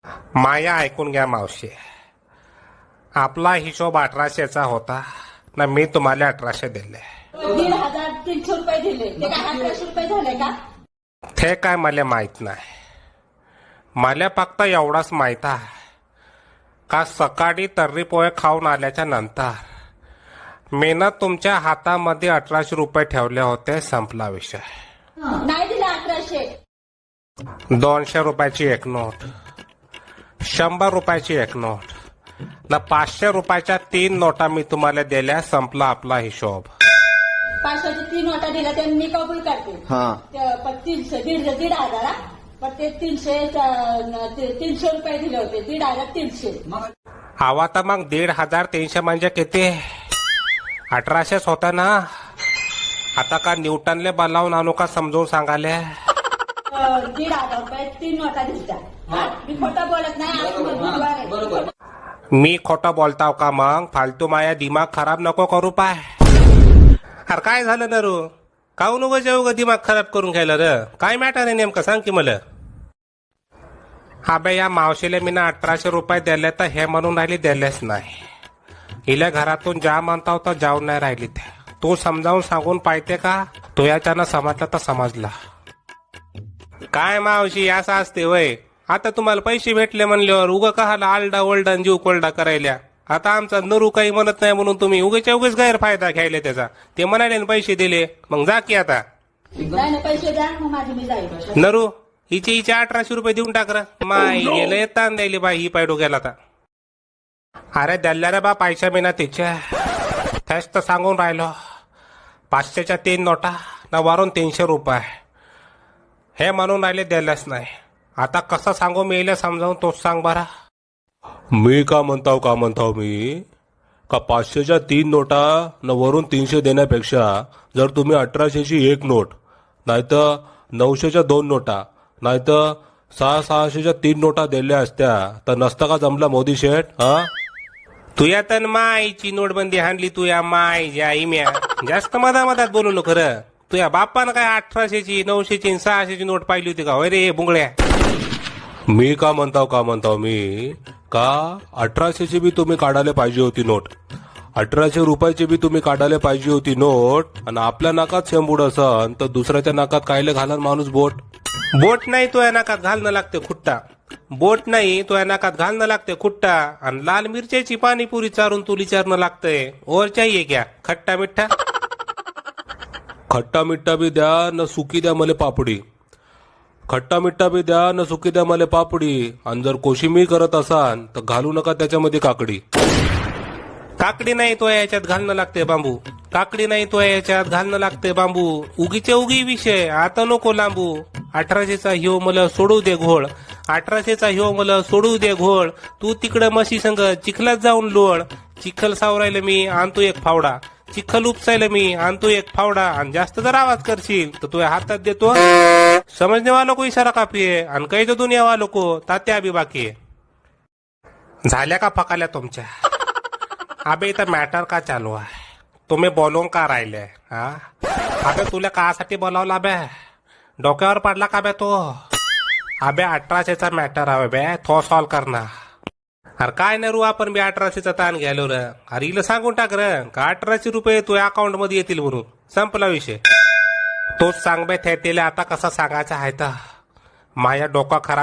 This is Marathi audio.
माया ऐकून घ्या मावशी. आपला हिशोब 1800चा होता ना. मी तुम्हाला 1800 दिले. 1,300 रुपये दिले. ते काय 1800 रुपये झाले का? ते काय मला माहित नाही. मला फक्त एवढाच माहित आहे का सकाळी तर्री पोहे खाऊन आल्याच्या नंतर मी ना तुमच्या हातामध्ये 1800 रुपये ठेवले होते. संपला विषय. नाही दिले 1800. 200 रुपयाची एक नोट, 100 रुपयाची एक नोट ना 500 रुपयाच्या 3 नोटा मी तुम्हाला दिल्या. संपला आपला हिशोब. 500ची 3 नोटा दिल्या ते मी कबूल करते. पण 300 1,500 पण ते 300 रुपये दिले होते. 1,300. हवा तर मग 1,300 म्हणजे किती? 1800च होता ना. आता का न्यूटनले बोलावून आणू का समजून सांगाले? 1,500 रुपये 3 नोटा दिसतात. मी खोटं बोलत नाही. आज बुधवार आहे. मी खोटं बोलताव का? मग फालतू माया दिमाग खराब नको करू पाय. अरे काय झालं ना रू? काहून उग दिमाग खराब करून घ्यायला र? काय मॅटर आहे नेमकं सांग की मला. अबे या मावशीला मी ना 1800 रुपये दिले तर हे म्हणून राहिली दिलेच नाही. हिला घरातून जा म्हणता तर जाऊन नाही राहिली. ते तू समजावून सांगून पाहिजे का? तो याच्यानं समजला तर समजला. काय मावशी असं असते वय? आता तुम्हाला पैसे भेटले म्हणल्यावर उगा कहाला आलडा ओलडा जीव कोलडा करायला? आता आमचा नरू काही म्हणत नाही म्हणून तुम्ही उगाच्या उगाच गैरफायदा घ्यायला त्याचा. ते म्हणाले पैसे दिले मग जा की आता. पैसे द्या मग माझी मी जाईल. नरू हिचे 1800 रुपये देऊन टाक. माय गेलं येतान द्यायले बाई ही पाय डोक्याला आता. अरे द्यायला रे बा पैसा मी ना तिच्या. त्याच तर सांगून राहिलो. 500च्या 3 नोटा ना वरून 300 रुपये हे म्हणून राहिले द्यायलाच नाही. आता कसं सांगू मी येईल समजावून तोच सांग बरा. मी का म्हणताव मी का 500च्या 3 नोटा न वरून 300 देण्यापेक्षा जर तुम्ही 1800ची एक नोट नाहीतर 900च्या 2 नोटा नाहीतर 600च्या 3 नोटा दिल्या असत्या तर नसता का जमला मोदी शेठ? हा तू या तर मायची नोटबंदी हाणली. तू या माय ज्या इम्या जास्त मधात बोलू नको खरं. तुझ्या बाप्पानं काय 1800ची 900ची 600ची नोट पाहिली होती का? होय रे बुंगळ्या. मी का म्हणताव मी का 1800ची बी तुम्ही काढायला पाहिजे होती नोट. 1800 रुपयाची बी तुम्ही काढायला पाहिजे होती नोट. आणि आपल्या नाकात शेंबूड असन तर दुसऱ्याच्या नाकात कायले घालन माणूस बोट? बोट नाही तो या नाकात घालणं लागते खुट्टा. बोट नाही तो या नाकात घालणं लागते खुट्टा. आणि लाल मिरच्याची पाणीपुरी चारून तू विचारणं लागतंय और चाहिए क्या खट्टा मिठ्ठा? खट्टा मिठ्ठा बी द्या न सुकी द्या मले पापडी. खट्टा मिठ्ठा बी द्या न सुकी द्या मले पापडी. आणि जर कोशिंबीर करत असाल तर घालू नका त्याच्यामध्ये काकडी. काकडी नाही तो याच्यात घालणं लागते बांबू. काकडी नाही तो याच्यात घालणं लागते बांबू. उगीचे उगी विषय आता नको लांबू. 1800चा ह्यो मला सोडू दे घोळ. 1800चा ह्यो मला सोडू दे घोळ. तू तिकडं म्हशी संग चिखलात जाऊन लोळ. चिखल सावरायला मी आणतो एक फावडा. चिखल उपसायला मी आणतो एक फावडा. आणि जास्त जर आवाज करशील तर तुझ्या हातात देतो समजने वालो को इशारा काफी आहे. आणि काही तर दुनिया वालो को तात्या बी बाकी आहे. झाल्या का फकाल्या तुमच्या? अबे इथं मॅटर का चालू आहे? तुम्ही बोलून का राहिले? हा अबे तुला कासाठी बोलावला बे? डोक्यावर पडला का बे तो? अबे 1800चा मॅटर आहे बे. तो सॉल्व करणार. अरे काय नाही रू आपण बी 1800चा ताण घ्यायलो र. अरे हिला सांगून टाक र का 1800 रुपये तुझ्या अकाउंट मध्ये येतील म्हणून. संपला विषय. तोच सांग बे थेटेले आता कसं सांगायचं आहे तर. माझ्या डोका खराब